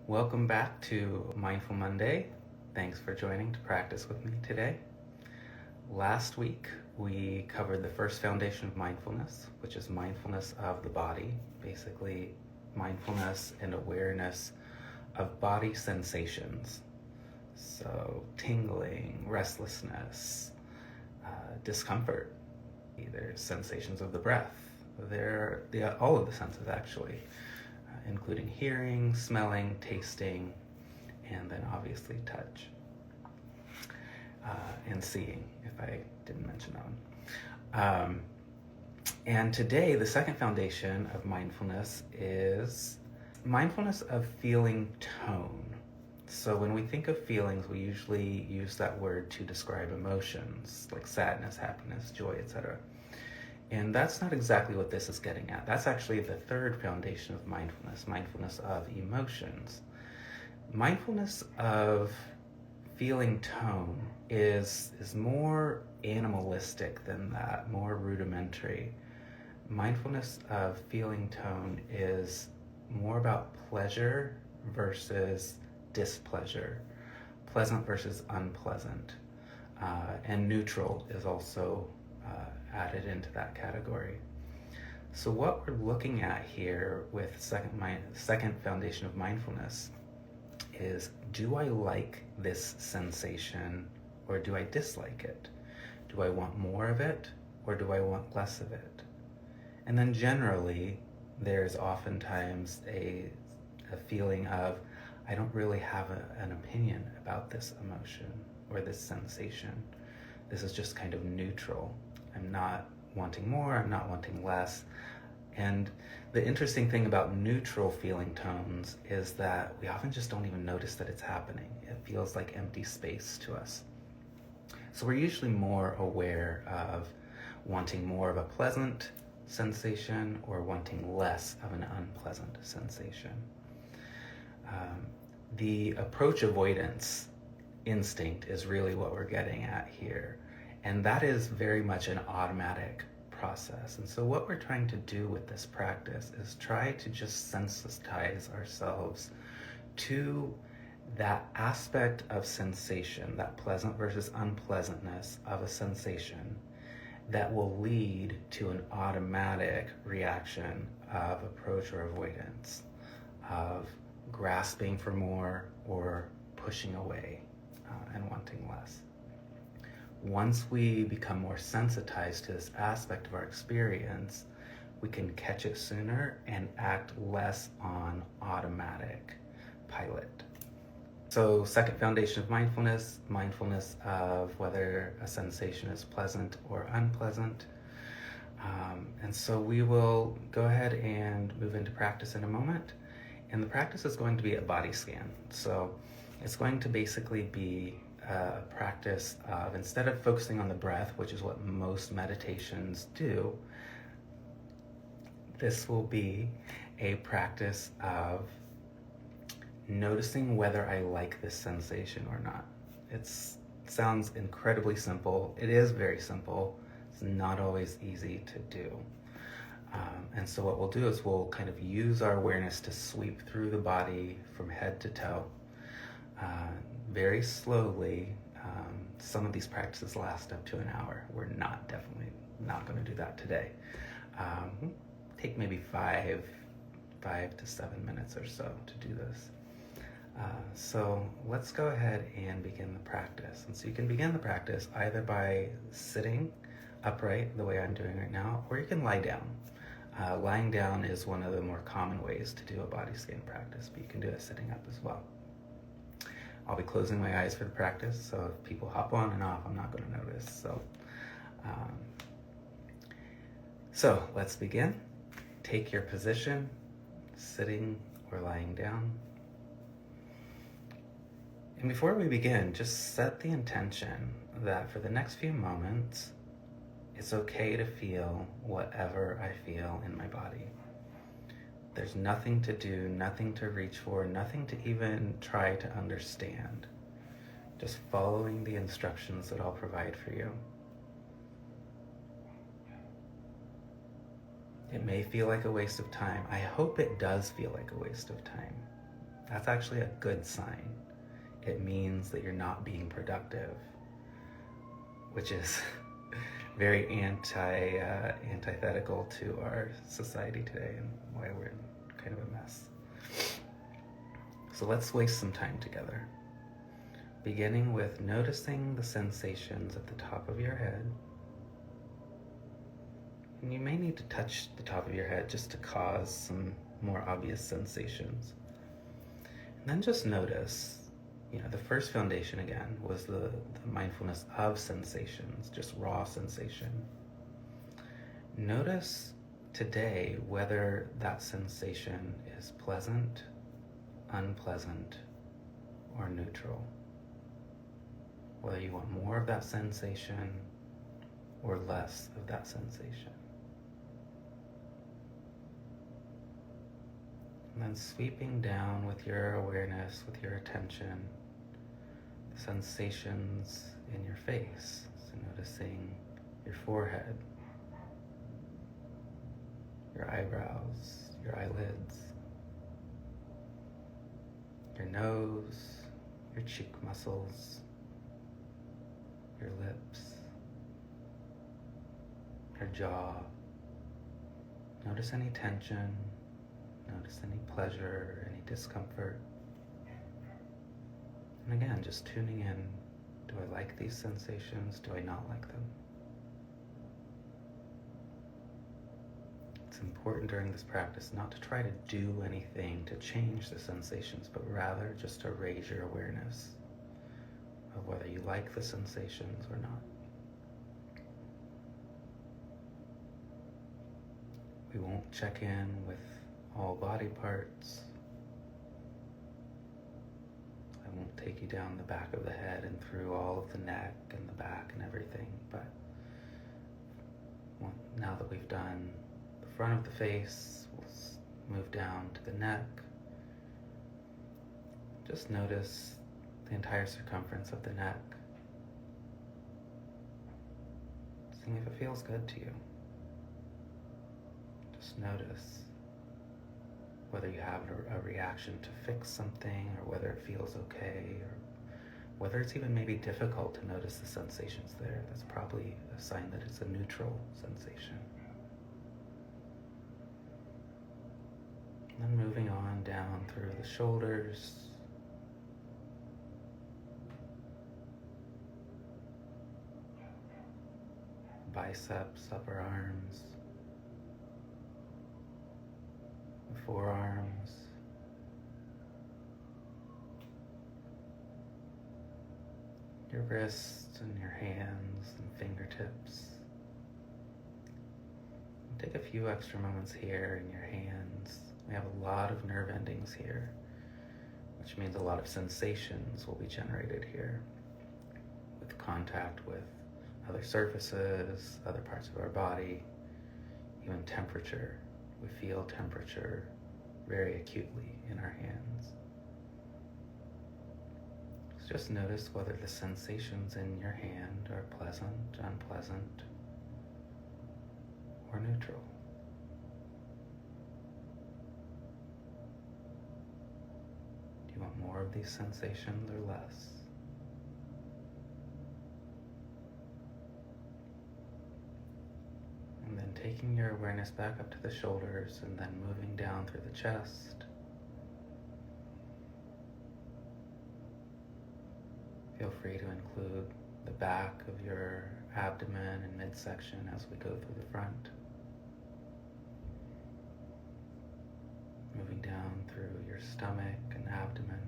Welcome back to Mindful Monday. Thanks for joining to practice with me today. Last week, we covered the first foundation of mindfulness, which is mindfulness of the body, basically mindfulness and awareness of body sensations. So tingling, restlessness, discomfort, there's sensations of the breath. All of the senses actually, including hearing, smelling, tasting, and then obviously touch and seeing, if I didn't mention that one. And today, the second foundation of mindfulness is mindfulness of feeling tone. So when we think of feelings, we usually use that word to describe emotions like sadness, happiness, joy, etc. And that's not exactly what this is getting at. That's actually the third foundation of mindfulness, mindfulness of emotions. Mindfulness of feeling tone is more animalistic than that, more rudimentary. Mindfulness of feeling tone is more about pleasure versus displeasure, pleasant versus unpleasant, and neutral is also added into that category. So what we're looking at here with second foundation of mindfulness is, do I like this sensation or do I dislike it? Do I want more of it or do I want less of it? And then generally, there's oftentimes a feeling of, I don't really have an opinion about this emotion or this sensation. This is just kind of neutral. I'm not wanting more, I'm not wanting less. And the interesting thing about neutral feeling tones is that we often just don't even notice that it's happening. It feels like empty space to us. So we're usually more aware of wanting more of a pleasant sensation or wanting less of an unpleasant sensation. The approach avoidance instinct is really what we're getting at here. And that is very much an automatic process. And so what we're trying to do with this practice is try to just sensitize ourselves to that aspect of sensation, that pleasant versus unpleasantness of a sensation that will lead to an automatic reaction of approach or avoidance, of grasping for more or pushing away and wanting less. Once we become more sensitized to this aspect of our experience, we can catch it sooner and act less on automatic pilot. So second foundation of mindfulness, mindfulness of whether a sensation is pleasant or unpleasant. And so we will go ahead and move into practice in a moment. And the practice is going to be a body scan. So it's going to basically be a practice of, instead of focusing on the breath, which is what most meditations do, this will be a practice of noticing whether I like this sensation or not. It sounds incredibly simple. It is very simple. It's not always easy to do. And so what we'll do is we'll kind of use our awareness to sweep through the body from head to toe, very slowly. Some of these practices last up to an hour. We're definitely not going to do that today. Take maybe 5 to 7 minutes or so to do this. So let's go ahead and begin the practice. And so you can begin the practice either by sitting upright the way I'm doing right now, or you can lie down. Lying down is one of the more common ways to do a body scan practice, but you can do it sitting up as well. I'll be closing my eyes for the practice, so if people hop on and off, I'm not going to notice. So let's begin. Take your position, sitting or lying down. And before we begin, just set the intention that for the next few moments, it's okay to feel whatever I feel in my body. There's nothing to do, nothing to reach for, nothing to even try to understand. Just following the instructions that I'll provide for you. It may feel like a waste of time. I hope it does feel like a waste of time. that's actually a good sign. It means that you're not being productive, which is very antithetical to our society today and why we're in kind of a mess. So let's waste some time together. Beginning with noticing the sensations at the top of your head. And you may need to touch the top of your head just to cause some more obvious sensations. And then just notice, the first foundation again was the mindfulness of sensations, just raw sensation. Notice today whether that sensation is pleasant, unpleasant, or neutral. Whether you want more of that sensation or less of that sensation. And then sweeping down with your awareness, with your attention, the sensations in your face. So noticing your forehead, your eyebrows, your eyelids, your nose, your cheek muscles, your lips, your jaw. Notice any tension, notice any pleasure, any discomfort. And again, just tuning in. Do I like these sensations? Do I not like them? It's important during this practice not to try to do anything to change the sensations, but rather just to raise your awareness of whether you like the sensations or not. We won't check in with all body parts. I won't take you down the back of the head and through all of the neck and the back and everything, but now that we've done the front of the face, we'll move down to the neck. Just notice the entire circumference of the neck. Seeing if it feels good to you. Just notice whether you have a reaction to fix something, or whether it feels okay, or whether it's even maybe difficult to notice the sensations there. That's probably a sign that it's a neutral sensation. And then moving on down through the shoulders, biceps, upper arms, the forearms, your wrists and your hands and fingertips. Take a few extra moments here in your hands. We have a lot of nerve endings here, which means a lot of sensations will be generated here with contact with other surfaces, other parts of our body, even temperature. We feel temperature very acutely in our hands. So just notice whether the sensations in your hand are pleasant, unpleasant, or neutral. Do you want more of these sensations or less? And then taking your awareness back up to the shoulders and then moving down through the chest. Feel free to include the back of your abdomen and midsection as we go through the front. Moving down through your stomach and abdomen.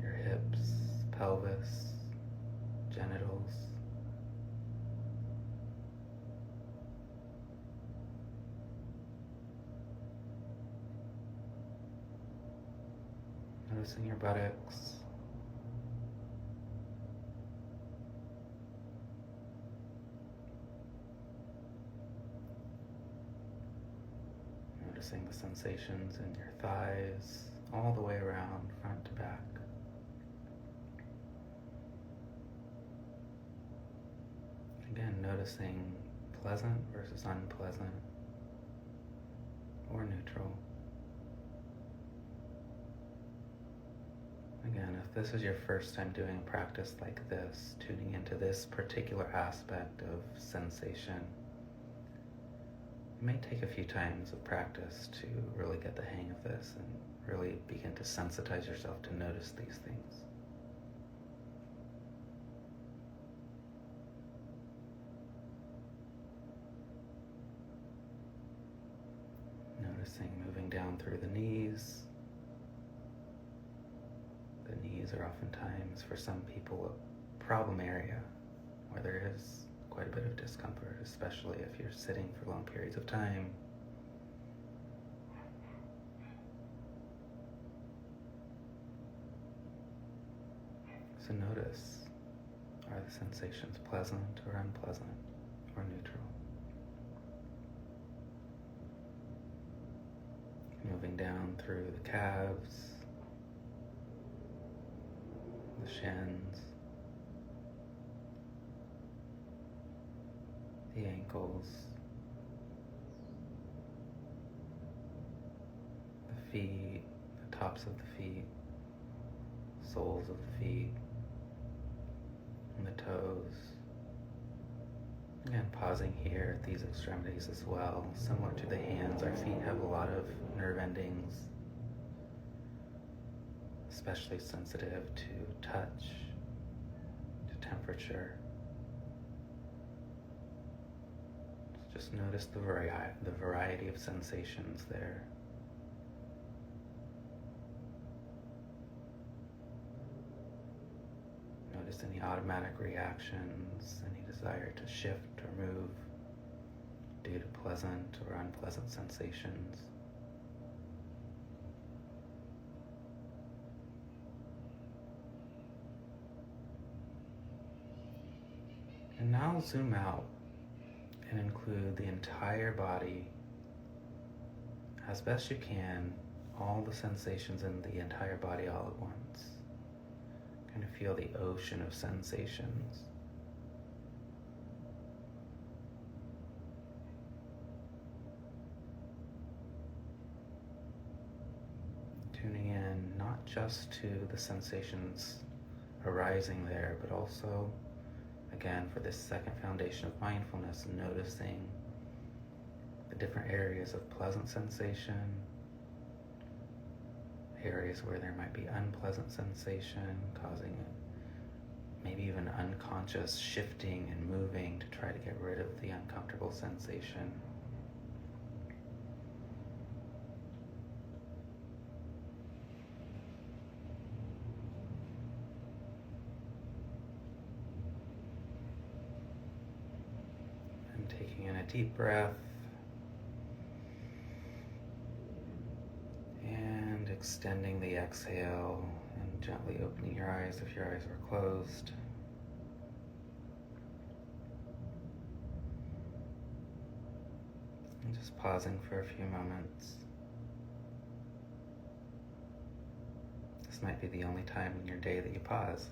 Your hips, pelvis, genitals. Noticing your buttocks. Noticing the sensations in your thighs, all the way around, front to back. Again, noticing pleasant versus unpleasant, neutral. Again, if this is your first time doing a practice like this, tuning into this particular aspect of sensation, it may take a few times of practice to really get the hang of this and really begin to sensitize yourself to notice these things. Noticing moving down through the knees. The knees are oftentimes, for some people, a problem area where there is quite a bit of discomfort, especially if you're sitting for long periods of time. So notice, are the sensations pleasant or unpleasant or neutral? Moving down through the calves, the shins, the ankles, the feet, the tops of the feet, soles of the feet, and the toes. Again, pausing here at these extremities as well. Similar to the hands, our feet have a lot of nerve endings, especially sensitive to touch, to temperature. Just notice the variety of sensations there. Notice any automatic reactions, any desire to shift or move due to pleasant or unpleasant sensations. And now zoom out and include the entire body as best you can, all the sensations in the entire body all at once. Kind of feel the ocean of sensations. Tuning in not just to the sensations arising there, but also, again, for this second foundation of mindfulness, noticing the different areas of pleasant sensation, areas where there might be unpleasant sensation, causing maybe even unconscious shifting and moving to try to get rid of the uncomfortable sensation. And taking in a deep breath. Extending the exhale and gently opening your eyes if your eyes were closed. And just pausing for a few moments. This might be the only time in your day that you pause.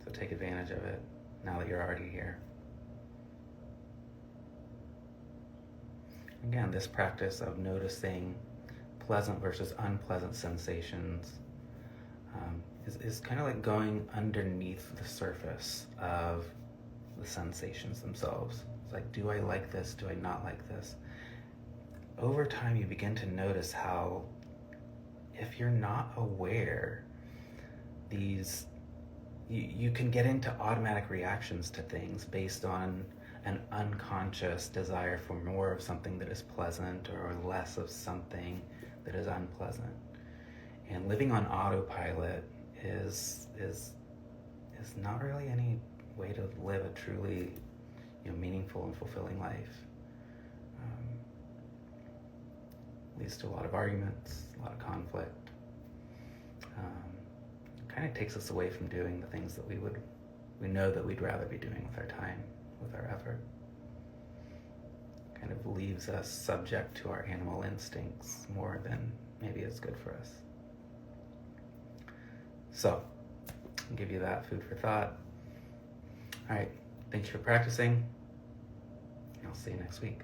So take advantage of it now that you're already here. Again, this practice of noticing pleasant versus unpleasant sensations is kind of like going underneath the surface of the sensations themselves. It's like, do I like this? Do I not like this? Over time, you begin to notice how, if you're not aware, you can get into automatic reactions to things based on an unconscious desire for more of something that is pleasant or less of something that is unpleasant. And living on autopilot is not really any way to live a truly meaningful and fulfilling life. Leads to a lot of arguments, a lot of conflict. Kind of takes us away from doing the things that we know that we'd rather be doing with our time, with our effort. Kind of leaves us subject to our animal instincts more than maybe it's good for us. So, I'll give you that food for thought. All right, thanks for practicing. I'll see you next week.